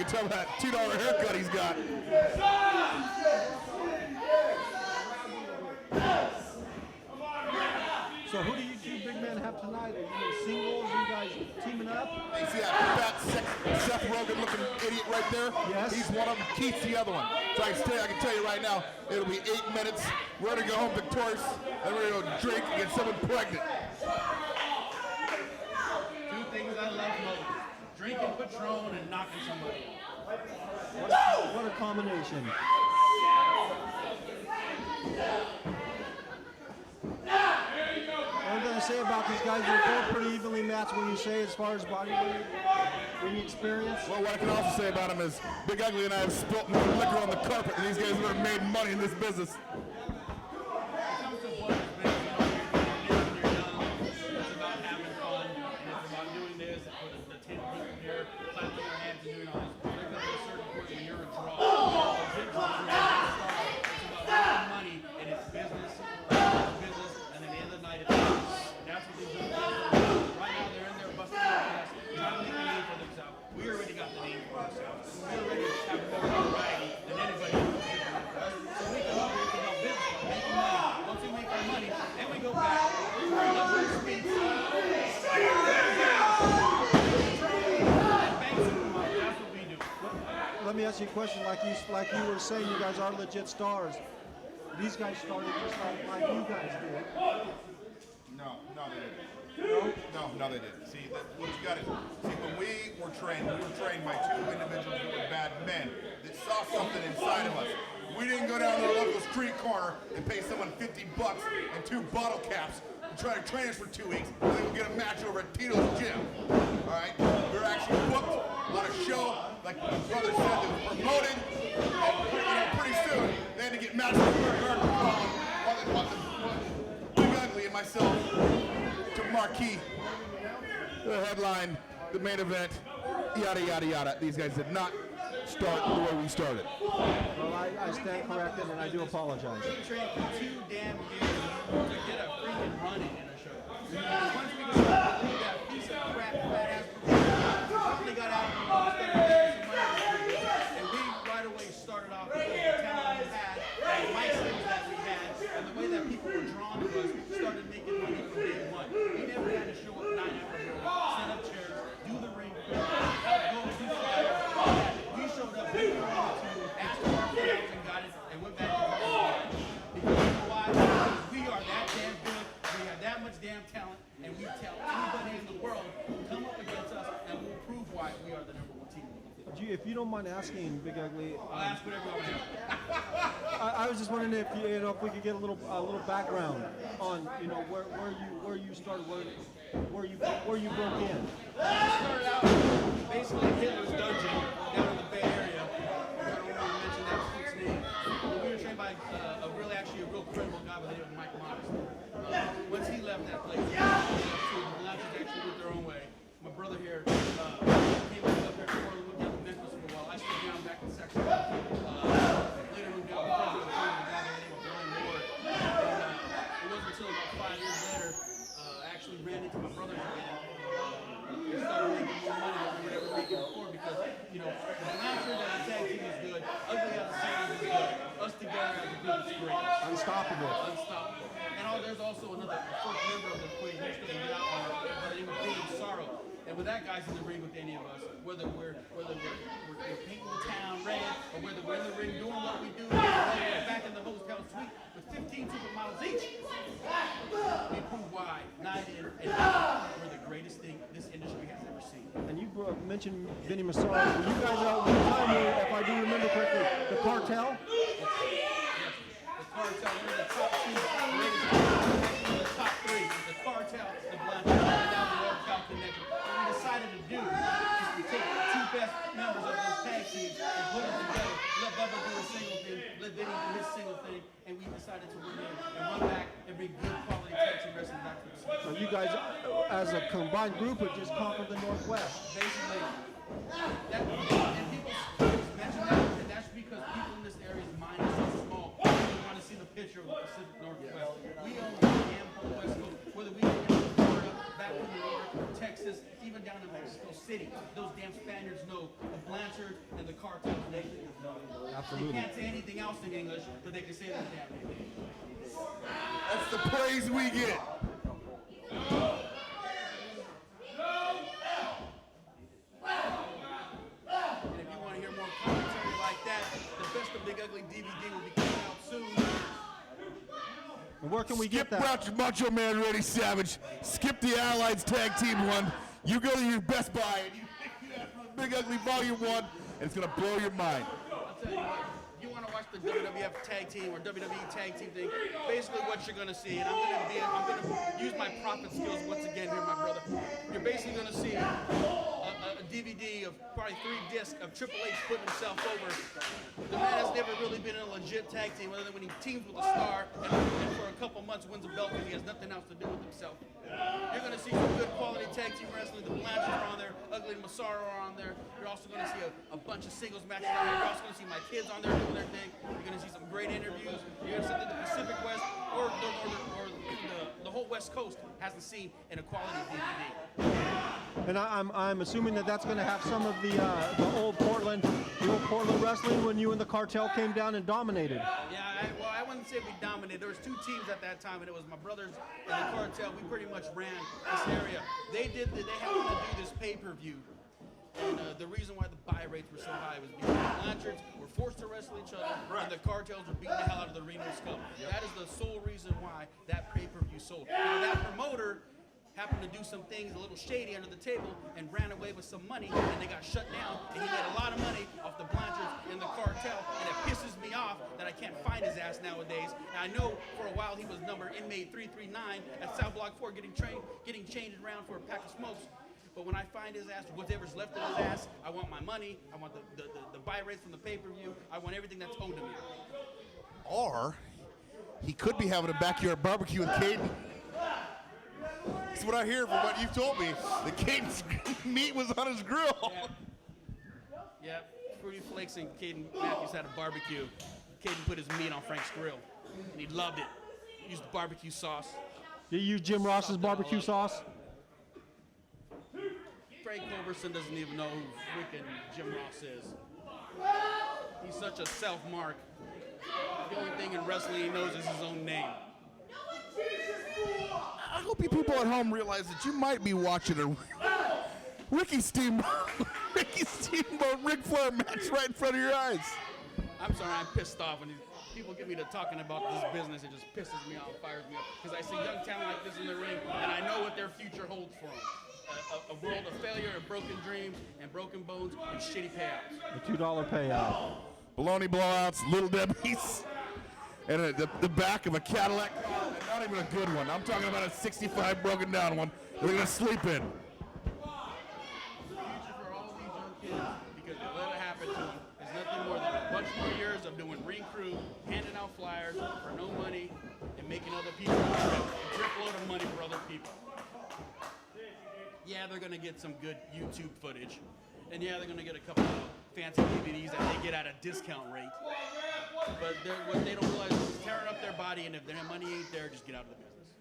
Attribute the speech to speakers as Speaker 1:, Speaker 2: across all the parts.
Speaker 1: can tell that $2 haircut he's got.
Speaker 2: So who do you two big men have tonight? Are you singles? You guys teaming up?
Speaker 1: You see that fat Seth Rogen looking idiot right there?
Speaker 2: Yes.
Speaker 1: He's one of them. Keith's the other one. So I can tell you right now, it'll be 8 minutes. We're going to go home victorious, and we're going to go drink and get someone pregnant.
Speaker 3: Two things I love most. Drinking Patron and knocking somebody.
Speaker 2: What a combination. What I'm going to say about these guys, they're both pretty evenly matched when you say as far as bodybuilding experience.
Speaker 1: Well, what I can also say about him is Big Ugly and I have spilt more liquor on the carpet than these guys have ever made money in this business.
Speaker 2: Let me ask you a question. Like you were saying, you guys are legit stars. These guys started just like you guys did.
Speaker 1: No, they didn't. No, they didn't. See, what you got to see, when we were trained by two individuals who were bad men that saw something inside of us. We didn't go down to the local street corner and pay someone $50 and 2 bottle caps and try to train us for 2 weeks and then we'll get a match over at Tito's gym. All right? We were actually booked on a show, like my brother said, that was promoted, and pretty soon they had to get matches with Big Ugly and myself to marquee, the headline, the main event, yada, yada, yada. These guys did not start the way we started.
Speaker 2: Well, I stand corrected and I do apologize.
Speaker 3: We trained for 2 damn years to get a freaking run-in in a show. Once we got that piece of crap, fat ass, we got out and started making some money. And we right away started off with the talent we had, and the mic skills that we had, and the way that people were drawn to us, started making money from day one. We never had to show up 9 hours early, set up chairs, do the ring, go do flyers, all that. We showed up, we were able to ask for our friends and got it, and went back to our because you know why? Because we are that damn good, we have that much damn talent, and we tell anybody in the world who come up against us, and we'll prove why we are the #1 team.
Speaker 2: If you don't mind asking, Big Ugly,
Speaker 3: I'll ask whatever you want to ask.
Speaker 2: I was just wondering if if we could get a little background on where you started, where you broke in.
Speaker 3: We started out basically Hitler's dungeon down in the Bay Area. I don't want to mention that fool's name. But we were trained by a real credible guy by the name of Mike Modest. Once he left that place, the Blanchers actually went their own way. My brother here came up there before we moved down to Memphis for a while. I stayed down back in Sacramento. Later moved down to Fresno, a guy by the name of Brian Ward. And it wasn't until about 5 years later I actually ran into my brothers again. We started making more money than we were ever making before because, the Blanchers as a tag team is good, Ugly as a singles is good, us together as a group is great.
Speaker 2: Unstoppable.
Speaker 3: And there's also another fourth member of the equation who's going to get out on by the name of David Sorrow. And with that guy's in the ring with any of us, whether we're painting the town red or whether we're in the ring doing what we do, we're back in the hotel suite with 15 supermodels each. We prove why night in and out we're the greatest thing this industry has ever seen.
Speaker 2: And you mentioned Vinny Massaro. Were you guys out one time, if I do remember correctly, the Cartel?
Speaker 3: The Cartel, we're the top 2 greatest, actually the top 3. The Cartel, the Blanchard, and now the World Cup Connection. What we decided to do is to take the 2 best members of those tag teams and put them together. Let Bubba do his single thing, let Vinny do his single thing, and we decided to run in and run back and bring good quality tag team wrestling back to the city.
Speaker 2: So you guys, as a combined group, have just conquered the Northwest.
Speaker 3: Basically, and people mention that, and that's because people in this area's mind is so small. They want to see the picture of the Pacific Northwest. We own the damn whole West Coast, whether we live in Florida, back in New York, Texas, even down in Mexico City. Those damn Spaniards know the Blanchard cartel.
Speaker 2: Absolutely.
Speaker 3: They can't say anything else in English, but they can say that damn name.
Speaker 1: That's the praise we get.
Speaker 3: And if you want to hear more commentary like that, the Best of Big Ugly DVD will be coming out soon.
Speaker 2: And where can we get
Speaker 1: Skip
Speaker 2: that?
Speaker 1: Macho Man Randy Savage. Skip the Allies Tag Team one. You go to your Best Buy and you ask for Big Ugly Volume 1, and it's going to blow your mind.
Speaker 3: I'll tell you what, if you want to watch the WWF Tag Team or WWE Tag Team thing, basically what you're going to see, and I'm going to use my profit skills once again here, my brother. You're basically going to see a DVD of probably 3 discs of Triple H putting himself over. The man has never really been in a legit tag team other than when he teams with a star and for a couple months wins a belt because he has nothing else to do with himself. You're going to see some good quality tag team wrestling. The Blanchards are on there. Ugly and Massaro are on there. You're also going to see a bunch of singles matches on there. You're also going to see my kids on there doing their thing. You're going to see some great interviews. You're going to see that the Pacific West or the whole West Coast hasn't seen in a quality DVD.
Speaker 2: And I'm assuming that that's going to have some of the old Portland wrestling when you and the Cartel came down and dominated.
Speaker 3: Yeah, I wouldn't say we dominated. There was 2 teams at that time, and it was my brothers and the Cartel. We pretty much ran this area. They happened to do this pay-per-view, and the reason why the buy rates were so high was because the Blanchards were forced to wrestle each other, and the Cartels were beating the hell out of the Reno Scum. That is the sole reason why that pay-per-view sold. Now, that promoter happened to do some things a little shady under the table and ran away with some money, and they got shut down, and he made a lot of money off the Blanchards and the Cartel, and it pisses me off that I can't find his ass nowadays. And I know for a while he was number inmate 339 at South Block 4 getting changed around for a pack of smokes. But when I find his ass, whatever's left of his ass, I want my money, I want the buy rates from the pay-per-view, I want everything that's owed to me.
Speaker 1: Or he could be having a backyard barbecue with Caden. That's what I hear from what you've told me. The Caden's meat was on his grill.
Speaker 3: Yeah, Fruity Flakes and Caden Matthews had a barbecue. Caden put his meat on Frank's grill, and he loved it. He used barbecue sauce.
Speaker 2: You use Jim Ross's barbecue sauce?
Speaker 3: Frank Culberson doesn't even know who freaking Jim Ross is. He's such a self-mark. The only thing in wrestling he knows is his own name.
Speaker 1: I hope you people at home realize that you might be watching a Ricky Steamboat, Ric Flair match right in front of your eyes.
Speaker 3: I'm sorry, I'm pissed off when people get me to talking about this business. It just pisses me off, fires me up, because I see young talent like this in the ring, and I know what their future holds for them. A world of failure and broken dreams and broken bones and shitty payouts.
Speaker 2: The $2 payout.
Speaker 1: Baloney blowouts, Little Debbie's, and the back of a Cadillac. Not even a good one. I'm talking about a 65 broken down one they're going to sleep in.
Speaker 3: Future for all these young kids, because they let it happen to them, is nothing more than a bunch more years of doing ring crew, handing out flyers for no money, and making other people a tripload of money for other people. Yeah, they're going to get some good YouTube footage, and yeah, they're going to get a couple of fancy DVDs that they get at a discount rate. But what they don't realize is it's tearing up their body, and if their money ain't there, just get out of the business.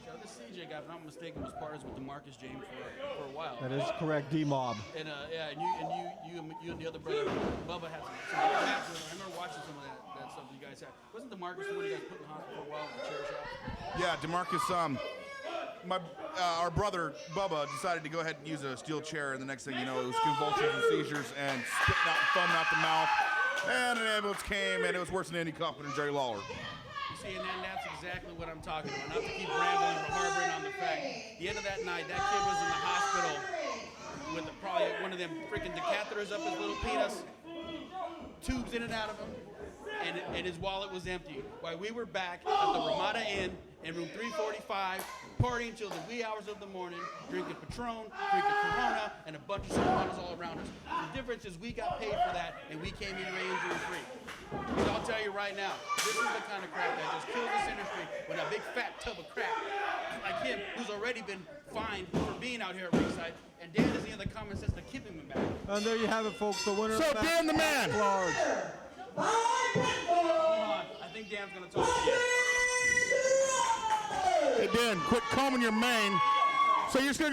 Speaker 3: So this CJ guy, if I'm not mistaken, was partners with DeMarcus James for a while.
Speaker 2: That is correct, D-Mob.
Speaker 3: And yeah, and you and the other brother, Bubba, had some matches. I remember watching some of that stuff you guys had. Wasn't DeMarcus the one you guys put in the hospital for a while in the chair shot?
Speaker 1: Yeah, DeMarcus, our brother Bubba decided to go ahead and use a steel chair, and the next thing you know, it was convulsions and seizures and spitting out foam out the mouth. And an ambulance came, and it was worse than Andy Kaufman and Jerry Lawler.
Speaker 3: You see, and then that's exactly what I'm talking about. Not to keep rambling or harboring on the fact. The end of that night, that kid was in the hospital with probably one of them freaking decatheters up his little penis, tubes in and out of him, and his wallet was empty. While we were back at the Ramada Inn in room 345, partying till the wee hours of the morning, drinking Patron, drinking Corona, and a bunch of sodas all around us. The difference is we got paid for that, and we came in injury free. Because I'll tell you right now, this is the kind of crap that just kills this industry when a big fat tub of crap like him, who's already been fined for being out here at ringside, and Dan is in the common sense to keep him back.
Speaker 2: And there you have it, folks. The winner.
Speaker 1: So
Speaker 2: of
Speaker 1: Dan the man.
Speaker 2: Large.
Speaker 3: Hold on, I think Dan's gonna talk to you.
Speaker 4: again, quit combing your mane. So you're just going to